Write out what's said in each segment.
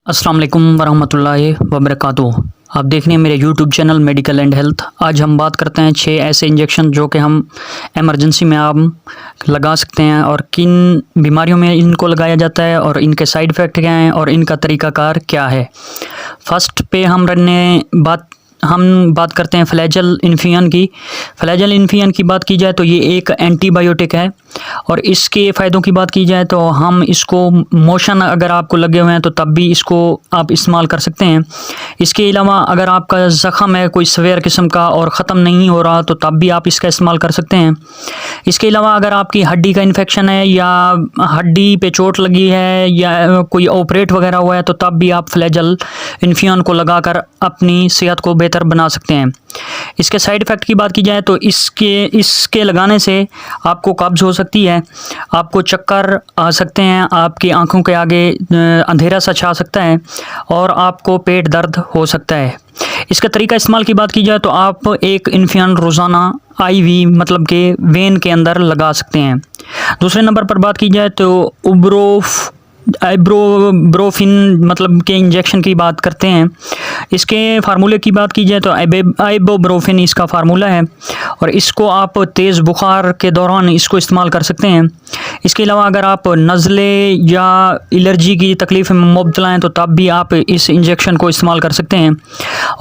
अस्सलाम वालेकुम वरहमतुल्लाहि वबरकातुहू। आप देख रहे हैं मेरे YouTube channel medical and health. आज हम बात करते हैं 6 ऐसे इंजेक्शन जो कि हम इमरजेंसी में आप लगा सकते हैं और किन बीमारियों में इनको लगाया जाता है और इनके साइड इफ़ेक्ट क्या हैं और इनका तरीक़ाकार क्या है। फर्स्ट पे हम बात करते हैं फ्लैजेल इन्फियन की। फ्लैजेल इन्फियन की बात की जाए तो ये एक एंटीबायोटिक है और इसके फ़ायदों की बात की जाए तो हम इसको मोशन अगर आपको लगे हुए हैं तो तब भी इसको आप इस्तेमाल कर सकते हैं। इसके अलावा अगर आपका ज़ख़म है कोई सवेयर किस्म का और ख़त्म नहीं हो रहा तो तब भी आप इसका इस्तेमाल कर सकते हैं। इसके अलावा अगर आपकी हड्डी का इन्फेक्शन है या हड्डी पे चोट लगी है या कोई ऑपरेट वगैरह हुआ है तो तब भी आप फ्लैजेल इन्फियन को लगाकर अपनी सेहत को बेहतर बना सकते हैं। इसके साइड इफ़ेक्ट की बात की जाए तो इसके लगाने से आपको कब्ज़ हो सकती है, आपको चक्कर आ सकते हैं, आपकी आंखों के आगे अंधेरा सा छा सकता है और आपको पेट दर्द हो सकता है। इसका तरीका इस्तेमाल की बात की जाए तो आप एक इन्फियन रोज़ाना IV मतलब के वेन के अंदर लगा सकते हैं। दूसरे नंबर पर बात की जाए तो आइब्रोब्रोफिन मतलब के इंजेक्शन की बात करते हैं। इसके फार्मूले की बात की जाए तो आइबोब्रोफिन इसका फार्मूला है और इसको आप तेज़ बुखार के दौरान इसको इस्तेमाल कर सकते हैं। इसके अलावा अगर आप नज़ले या एलर्जी की तकलीफ़ में मुब्तला हैं तो तब भी आप इस इंजेक्शन को इस्तेमाल कर सकते हैं।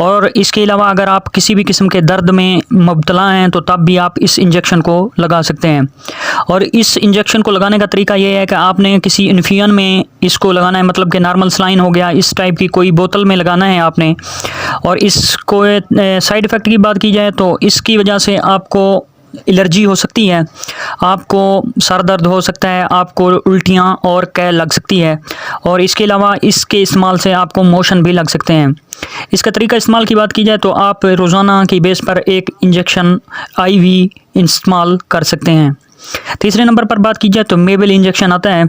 और इसके अलावा अगर आप किसी भी किस्म के दर्द में मुब्तला हैं तो तब भी आप इस इंजेक्शन को लगा सकते हैं। और इस इंजेक्शन को लगाने का तरीका ये है कि आपने किसी इन्फियन में इसको लगाना है, मतलब कि नॉर्मल सलाइन हो गया, इस टाइप की कोई बोतल में लगाना है आपने। और इसको साइड इफ़ेक्ट की बात की जाए तो इसकी वजह से आपको एलर्जी हो सकती है, आपको सर दर्द हो सकता है, आपको उल्टियाँ और कैल लग सकती है और इसके अलावा इसके इस्तेमाल से आपको मोशन भी लग सकते हैं। इसका तरीका इस्तेमाल की बात की जाए तो आप रोज़ाना की बेस पर एक इंजेक्शन IV इस्तेमाल कर सकते हैं। तीसरे नंबर पर बात की जाए तो मेबल इंजेक्शन आता है।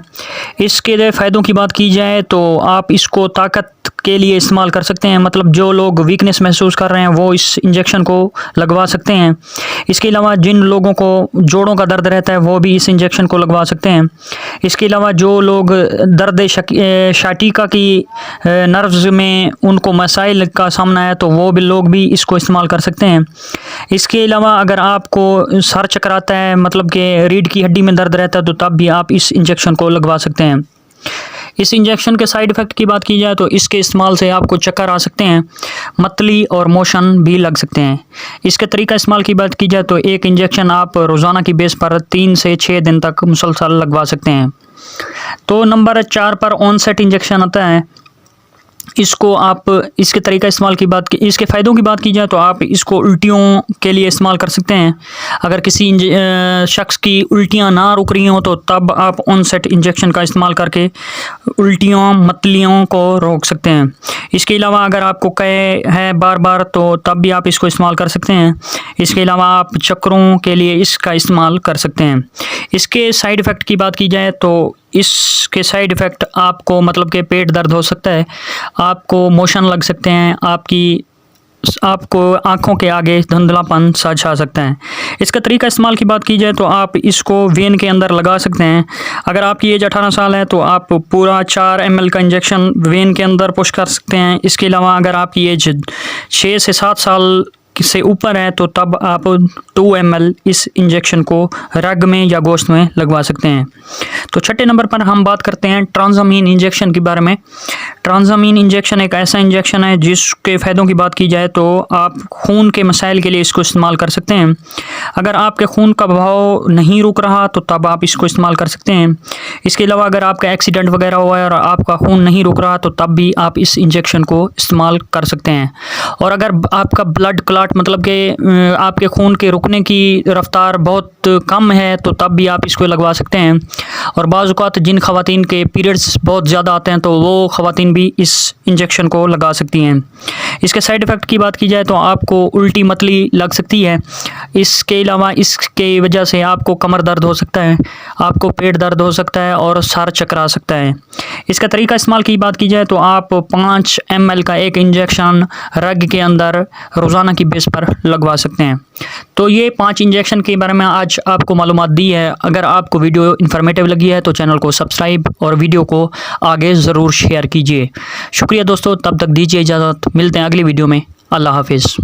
इसके फ़ायदों की बात की जाए तो आप इसको ताकत के लिए इस्तेमाल कर सकते हैं, मतलब जो लोग वीकनेस महसूस कर रहे हैं वो इस इंजेक्शन को लगवा सकते हैं। इसके अलावा जिन लोगों को जोड़ों का दर्द रहता है वो भी इस इंजेक्शन को लगवा सकते हैं। इसके अलावा जो लोग दर्द शाटिका की नर्व्स में उनको मसाइल का सामना है तो वो भी लोग भी इसको इस्तेमाल कर सकते हैं। इसके अलावा अगर आपको सर चकराता है, मतलब कि रीढ़ की हड्डी में दर्द रहता है तो तब भी आप इस इंजेक्शन को लगवा सकते हैं। इस इंजेक्शन के साइड इफ़ेक्ट की बात की जाए तो इसके इस्तेमाल से आपको चक्कर आ सकते हैं, मतली और मोशन भी लग सकते हैं। इसके तरीका इस्तेमाल की बात की जाए तो एक इंजेक्शन आप रोज़ाना की बेस पर 3 से 6 दिन तक मुसलसल लगवा सकते हैं। तो नंबर 4 पर ऑनसेट इंजेक्शन आता है। इसको आप इसके तरीका इस्तेमाल की बात की इसके फ़ायदों की बात की जाए तो आप इसको उल्टियों के लिए इस्तेमाल कर सकते हैं। अगर किसी शख्स की उल्टियाँ ना रुक रही हों तो तब आप ऑनसेट इंजेक्शन का इस्तेमाल करके उल्टियों मतलियों को रोक सकते हैं। इसके अलावा अगर आपको कहे है बार बार तो तब भी आप इसको इस्तेमाल कर सकते हैं। इसके अलावा आप चक्करों के लिए इसका इस्तेमाल कर सकते हैं। इसके साइड इफ़ेक्ट की बात की जाए तो इसके साइड इफ़ेक्ट आपको मतलब कि पेट दर्द हो सकता है, आपको मोशन लग सकते हैं, आपको आँखों के आगे धुंधलापन सा छा सकता है। इसका तरीका इस्तेमाल की बात की जाए तो आप इसको वेन के अंदर लगा सकते हैं। अगर आपकी एज 18 साल है तो आप पूरा 4 ml का इंजेक्शन वेन के अंदर पुश कर सकते हैं। इसके अलावा अगर आपकी एज 6 से 7 साल से ऊपर है तो तब आप 2 ml इस इंजेक्शन को रग में या गोश्त में लगवा सकते हैं। तो छठे नंबर पर हम बात करते हैं ट्रांज़ामीन इंजेक्शन के बारे में। ट्रांज़ामीन इंजेक्शन एक ऐसा इंजेक्शन है जिसके फ़ायदों की बात की जाए तो आप खून के मसाइल के लिए इसको इस्तेमाल कर सकते हैं। अगर आपके खून का बहाव नहीं रुक रहा तो तब आप इसको इस्तेमाल कर सकते हैं। इसके अलावा अगर आपका एक्सीडेंट वगैरह हुआ है और आपका खून नहीं रुक रहा तो तब भी आप इस इंजेक्शन को इस्तेमाल कर सकते हैं। और अगर आपका ब्लड क्लॉट मतलब कि आपके खून के रुकने की रफ्तार बहुत कम है तो तब भी आप इसको लगवा सकते हैं। और बाज़ औक़ात जिन ख़वातीन के पीरियड्स बहुत ज़्यादा आते हैं तो वो ख़वातीन भी इस इंजेक्शन को लगा सकती हैं। इसके साइड इफ़ेक्ट की बात की जाए तो आपको उल्टी मतली लग सकती है। इसके अलावा इसके वजह से आपको कमर दर्द हो सकता है, आपको पेट दर्द हो सकता है और सर चकरा सकता है। इसका तरीका इस्तेमाल की बात की जाए तो आप 5 ml का एक इंजेक्शन रग के अंदर रोज़ाना की बेस पर लगवा सकते हैं। तो ये 5 इंजेक्शन के बारे में आज आपको मालूमात दी है। अगर आपको वीडियो इन्फॉर्मेटिव लगी है तो चैनल को सब्सक्राइब और वीडियो को आगे ज़रूर शेयर कीजिए। शुक्रिया दोस्तों, तब तक दीजिए इजाज़त, मिलते हैं अगली वीडियो में। अल्लाह हाफिज़।